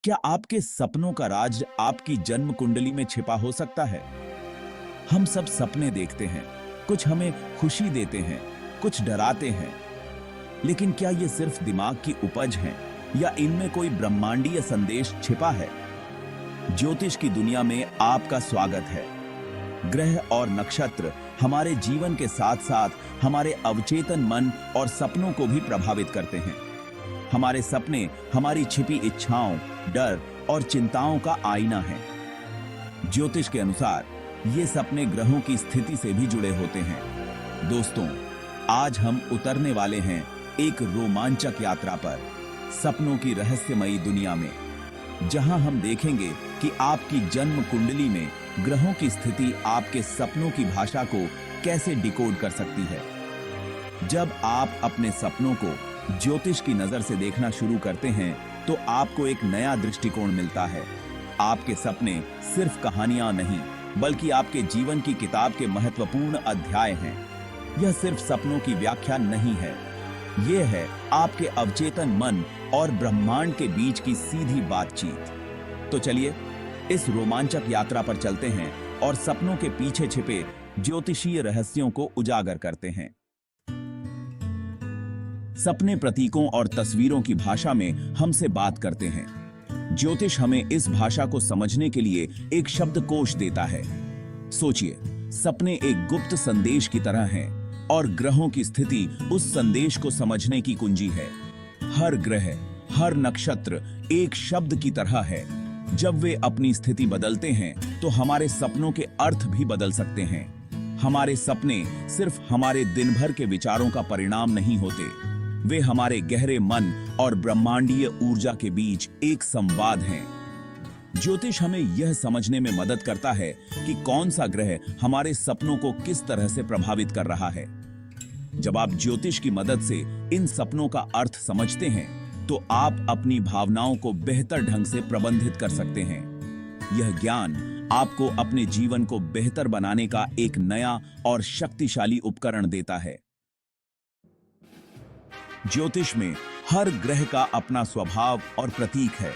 क्या आपके सपनों का राज आपकी जन्म कुंडली में छिपा हो सकता है? हम सब सपने देखते हैं, कुछ हमें खुशी देते हैं, कुछ डराते हैं। लेकिन क्या ये सिर्फ दिमाग की उपज हैं या इनमें कोई ब्रह्मांडीय संदेश छिपा है? ज्योतिष की दुनिया में आपका स्वागत है। ग्रह और नक्षत्र हमारे जीवन के साथ-साथ हमारे अवचेतन मन और सपनों को भी प्रभावित करते हैं। हमारे सपने हमारी छिपी इच्छाओं, डर और चिंताओं का आईना है। ज्योतिष के अनुसार ये सपने ग्रहों की स्थिति से भी जुड़े होते हैं। दोस्तों, आज हम उतरने वाले हैं एक रोमांचक यात्रा पर, सपनों की रहस्यमयी दुनिया में, जहां हम देखेंगे कि आपकी जन्म कुंडली में ग्रहों की स्थिति आपके सपनों की भाषा को कैसे डिकोड कर सकती है। जब आप अपने सपनों को ज्योतिष की नजर से देखना शुरू करते हैं तो आपको एक नया दृष्टिकोण मिलता है। आपके सपने सिर्फ कहानियां नहीं, बल्कि आपके जीवन की किताब के महत्वपूर्ण अध्याय हैं। यह सिर्फ सपनों की व्याख्या नहीं है, यह है आपके अवचेतन मन और ब्रह्मांड के बीच की सीधी बातचीत। तो चलिए इस रोमांचक यात्रा पर चलते हैं और सपनों के पीछे छिपे ज्योतिषीय रहस्यों को उजागर करते हैं। सपने प्रतीकों और तस्वीरों की भाषा में हमसे बात करते हैं। ज्योतिष हमें इस भाषा को समझने के लिए एक शब्दकोश देता है। सोचिए, सपने एक गुप्त संदेश की तरह हैं और ग्रहों की स्थिति उस संदेश को समझने की कुंजी है। हर ग्रह, हर नक्षत्र एक शब्द की तरह है। जब वे अपनी स्थिति बदलते हैं तो हमारे सपनों के अर्थ भी बदल सकते हैं। हमारे सपने सिर्फ हमारे दिन भर के विचारों का परिणाम नहीं होते, वे हमारे गहरे मन और ब्रह्मांडीय ऊर्जा के बीच एक संवाद हैं। ज्योतिष हमें यह समझने में मदद करता है कि कौन सा ग्रह हमारे सपनों को किस तरह से प्रभावित कर रहा है। जब आप ज्योतिष की मदद से इन सपनों का अर्थ समझते हैं तो आप अपनी भावनाओं को बेहतर ढंग से प्रबंधित कर सकते हैं। यह ज्ञान आपको अपने जीवन को बेहतर बनाने का एक नया और शक्तिशाली उपकरण देता है। ज्योतिष में हर ग्रह का अपना स्वभाव और प्रतीक है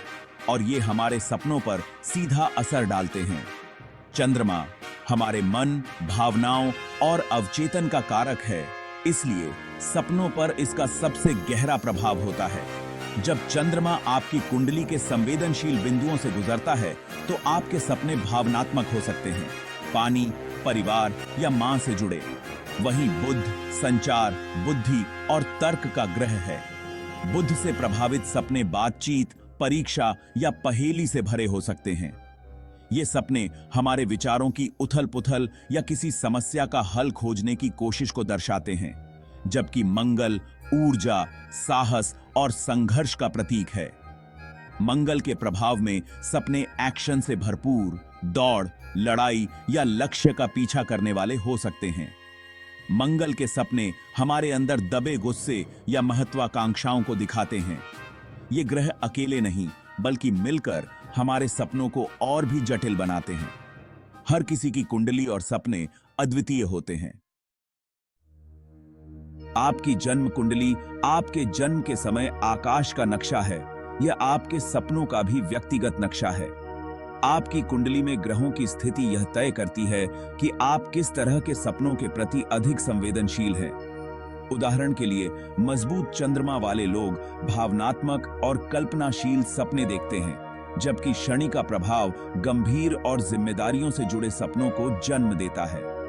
और ये हमारे सपनों पर सीधा असर डालते हैं। चंद्रमा हमारे मन, भावनाओं और अवचेतन का कारक है, इसलिए सपनों पर इसका सबसे गहरा प्रभाव होता है। जब चंद्रमा आपकी कुंडली के संवेदनशील बिंदुओं से गुजरता है तो आपके सपने भावनात्मक हो सकते हैं, पानी, परिवार या मां से जुड़े। वहीं बुध संचार, बुद्धि और तर्क का ग्रह है। बुध से प्रभावित सपने बातचीत, परीक्षा या पहेली से भरे हो सकते हैं। ये सपने हमारे विचारों की उथल-पुथल या किसी समस्या का हल खोजने की कोशिश को दर्शाते हैं, जबकि मंगल ऊर्जा, साहस और संघर्ष का प्रतीक है। मंगल के प्रभाव में सपने एक्शन से भरपूर, दौड़, लड़ाई या लक्ष्य का पीछा करने वाले हो सकते हैं। मंगल के सपने हमारे अंदर दबे गुस्से या महत्वाकांक्षाओं को दिखाते हैं। ये ग्रह अकेले नहीं, बल्कि मिलकर हमारे सपनों को और भी जटिल बनाते हैं। हर किसी की कुंडली और सपने अद्वितीय होते हैं। आपकी जन्म कुंडली आपके जन्म के समय आकाश का नक्शा है, यह आपके सपनों का भी व्यक्तिगत नक्शा है। आपकी कुंडली में ग्रहों की स्थिति यह तय करती है कि आप किस तरह के सपनों के प्रति अधिक संवेदनशील हैं। उदाहरण के लिए, मजबूत चंद्रमा वाले लोग भावनात्मक और कल्पनाशील सपने देखते हैं, जबकि शनि का प्रभाव गंभीर और जिम्मेदारियों से जुड़े सपनों को जन्म देता है।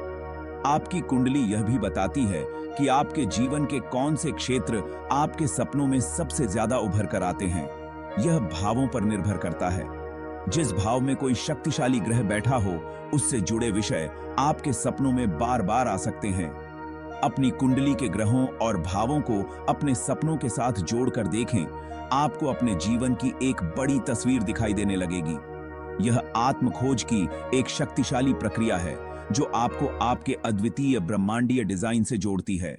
आपकी कुंडली यह भी बताती है कि आपके जीवन के कौन से क्षेत्र आपके सपनों में सबसे ज्यादा उभर कर आते हैं। यह भावों पर निर्भर करता है। जिस भाव में कोई शक्तिशाली ग्रह बैठा हो, उससे जुड़े विषय आपके सपनों में बार बार आ सकते हैं। अपनी कुंडली के ग्रहों और भावों को अपने सपनों के साथ जोड़कर देखें, आपको अपने जीवन की एक बड़ी तस्वीर दिखाई देने लगेगी। यह आत्मखोज की एक शक्तिशाली प्रक्रिया है जो आपको आपके अद्वितीय ब्रह्मांडीय डिजाइन से जोड़ती है।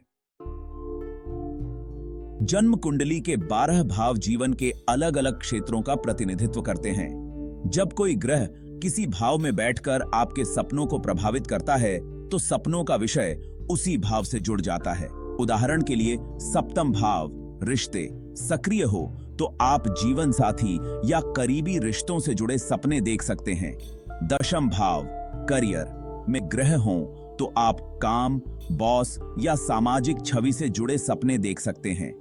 जन्म कुंडली के 12 भाव जीवन के अलग-अलग क्षेत्रों का प्रतिनिधित्व करते हैं। जब कोई ग्रह किसी भाव में बैठकर आपके सपनों को प्रभावित करता है तो सपनों का विषय उसी भाव से जुड़ जाता है। उदाहरण के लिए, सप्तम भाव रिश्ते सक्रिय हो तो आप जीवन साथी या करीबी रिश्तों से जुड़े सपने देख सकते हैं। दशम भाव करियर में ग्रह हों तो आप काम, बॉस या सामाजिक छवि से जुड़े सपने देख सकते हैं।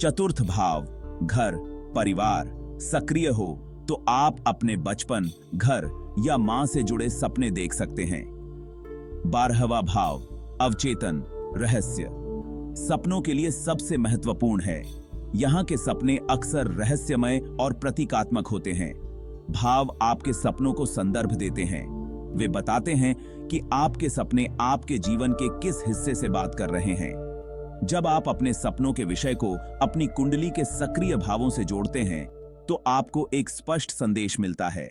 चतुर्थ भाव घर, परिवार सक्रिय हो तो आप अपने बचपन, घर या मां से जुड़े सपने देख सकते हैं। 12वां भाव अवचेतन, रहस्य सपनों के लिए सबसे महत्वपूर्ण है। यहां के सपने अक्सर रहस्यमय और प्रतीकात्मक होते हैं। भाव आपके सपनों को संदर्भ देते हैं। वे बताते हैं कि आपके सपने आपके जीवन के किस हिस्से से बात कर रहे हैं। जब आप अपने सपनों के विषय को अपनी कुंडली के सक्रिय भावों से जोड़ते हैं तो आपको एक स्पष्ट संदेश मिलता है।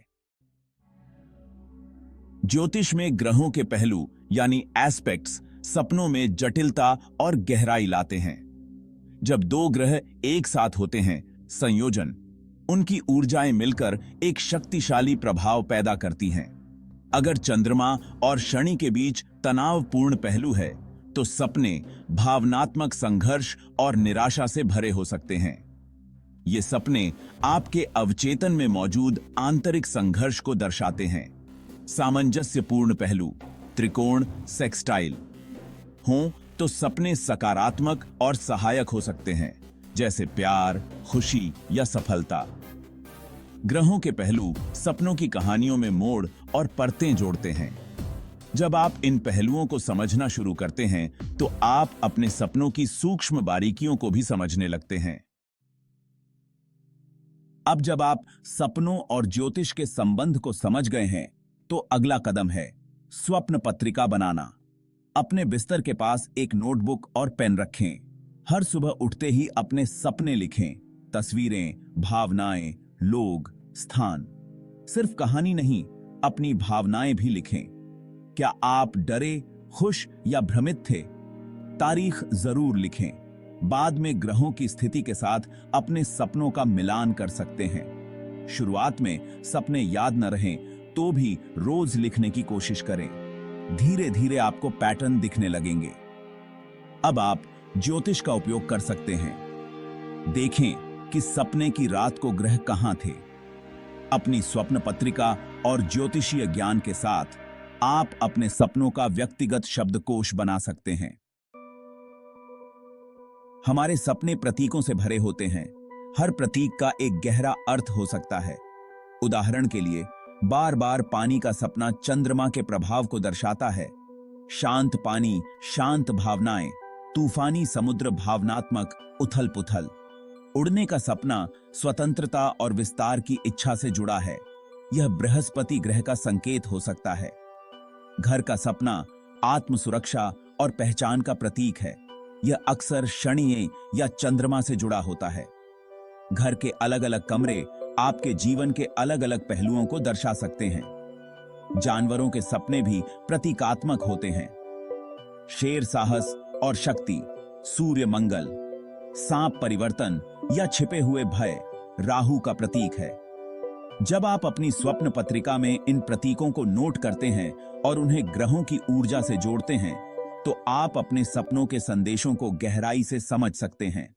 ज्योतिष में ग्रहों के पहलू यानी एस्पेक्ट्स सपनों में जटिलता और गहराई लाते हैं। जब दो ग्रह एक साथ होते हैं, संयोजन, उनकी ऊर्जाएं मिलकर एक शक्तिशाली प्रभाव पैदा करती हैं। अगर चंद्रमा और शनि के बीच तनावपूर्ण पहलू है तो सपने भावनात्मक संघर्ष और निराशा से भरे हो सकते हैं। ये सपने आपके अवचेतन में मौजूद आंतरिक संघर्ष को दर्शाते हैं। सामंजस्यपूर्ण पहलू, त्रिकोण, सेक्सटाइल हों तो सपने सकारात्मक और सहायक हो सकते हैं, जैसे प्यार, खुशी या सफलता। ग्रहों के पहलू सपनों की कहानियों में मोड़ और परतें जोड़ते हैं। जब आप इन पहलुओं को समझना शुरू करते हैं तो आप अपने सपनों की सूक्ष्म बारीकियों को भी समझने लगते हैं। अब जब आप सपनों और ज्योतिष के संबंध को समझ गए हैं तो अगला कदम है स्वप्न पत्रिका बनाना। अपने बिस्तर के पास एक नोटबुक और पेन रखें। हर सुबह उठते ही अपने सपने लिखें। तस्वीरें, भावनाएं, लोग, स्थान। सिर्फ कहानी नहीं, अपनी भावनाएं भी लिखें। क्या आप डरे, खुश या भ्रमित थे? तारीख जरूर लिखें। बाद में ग्रहों की स्थिति के साथ अपने सपनों का मिलान कर सकते हैं। शुरुआत में सपने याद न रहें तो भी रोज लिखने की कोशिश करें। धीरे धीरे आपको पैटर्न दिखने लगेंगे। अब आप ज्योतिष का उपयोग कर सकते हैं। देखें कि सपने की रात को ग्रह कहां थे। अपनी स्वप्न पत्रिका और ज्योतिषीय ज्ञान के साथ आप अपने सपनों का व्यक्तिगत शब्दकोश बना सकते हैं। हमारे सपने प्रतीकों से भरे होते हैं। हर प्रतीक का एक गहरा अर्थ हो सकता है। उदाहरण के लिए, बार बार पानी का सपना चंद्रमा के प्रभाव को दर्शाता है। शांत पानी, शांत भावनाएं, तूफानी समुद्र, भावनात्मक उथल पुथल। उड़ने का सपना स्वतंत्रता और विस्तार की इच्छा से जुड़ा है। यह बृहस्पति ग्रह का संकेत हो सकता है। घर का सपना आत्म सुरक्षा और पहचान का प्रतीक है। यह अक्सर शनि या चंद्रमा से जुड़ा होता है। घर के अलग अलग कमरे आपके जीवन के अलग अलग पहलुओं को दर्शा सकते हैं। जानवरों के सपने भी प्रतीकात्मक होते हैं। शेर साहस और शक्ति, सूर्य मंगल। सांप परिवर्तन या छिपे हुए भय राहु का प्रतीक है। जब आप अपनी स्वप्न पत्रिका में इन प्रतीकों को नोट करते हैं और उन्हें ग्रहों की ऊर्जा से जोड़ते हैं तो आप अपने सपनों के संदेशों को गहराई से समझ सकते हैं।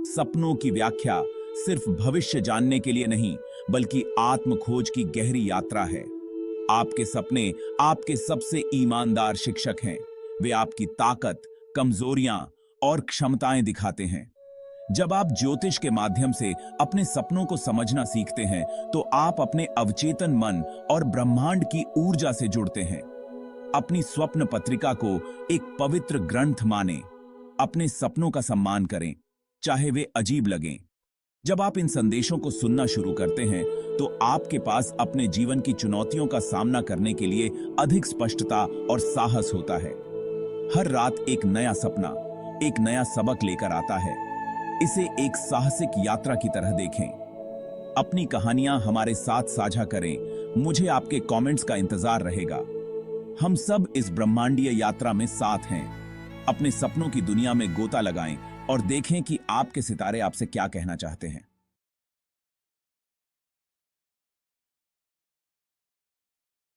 सपनों की व्याख्या सिर्फ भविष्य जानने के लिए नहीं, बल्कि आत्म खोज की गहरी यात्रा है। आपके सपने आपके सबसे ईमानदार शिक्षक हैं। वे आपकी ताकत, कमजोरियां और क्षमताएं दिखाते हैं। जब आप ज्योतिष के माध्यम से अपने सपनों को समझना सीखते हैं तो आप अपने अवचेतन मन और ब्रह्मांड की ऊर्जा से जुड़ते हैं। अपनी स्वप्न पत्रिका को एक पवित्र ग्रंथ मानें। अपने सपनों का सम्मान करें, चाहे वे अजीब लगें। जब आप इन संदेशों को सुनना शुरू करते हैं तो आपके पास अपने जीवन की चुनौतियों का सामना करने के लिए अधिक स्पष्टता और साहस होता है। हर रात एक नया सपना, एक नया सबक लेकर आता है। इसे एक साहसिक यात्रा की तरह देखें। अपनी कहानियां हमारे साथ साझा करें। मुझे आपके कमेंट्स का इंतजार रहेगा। हम सब इस ब्रह्मांडीय यात्रा में साथ हैं। अपने सपनों की दुनिया में गोता लगाएं और देखें कि आपके सितारे आपसे क्या कहना चाहते हैं।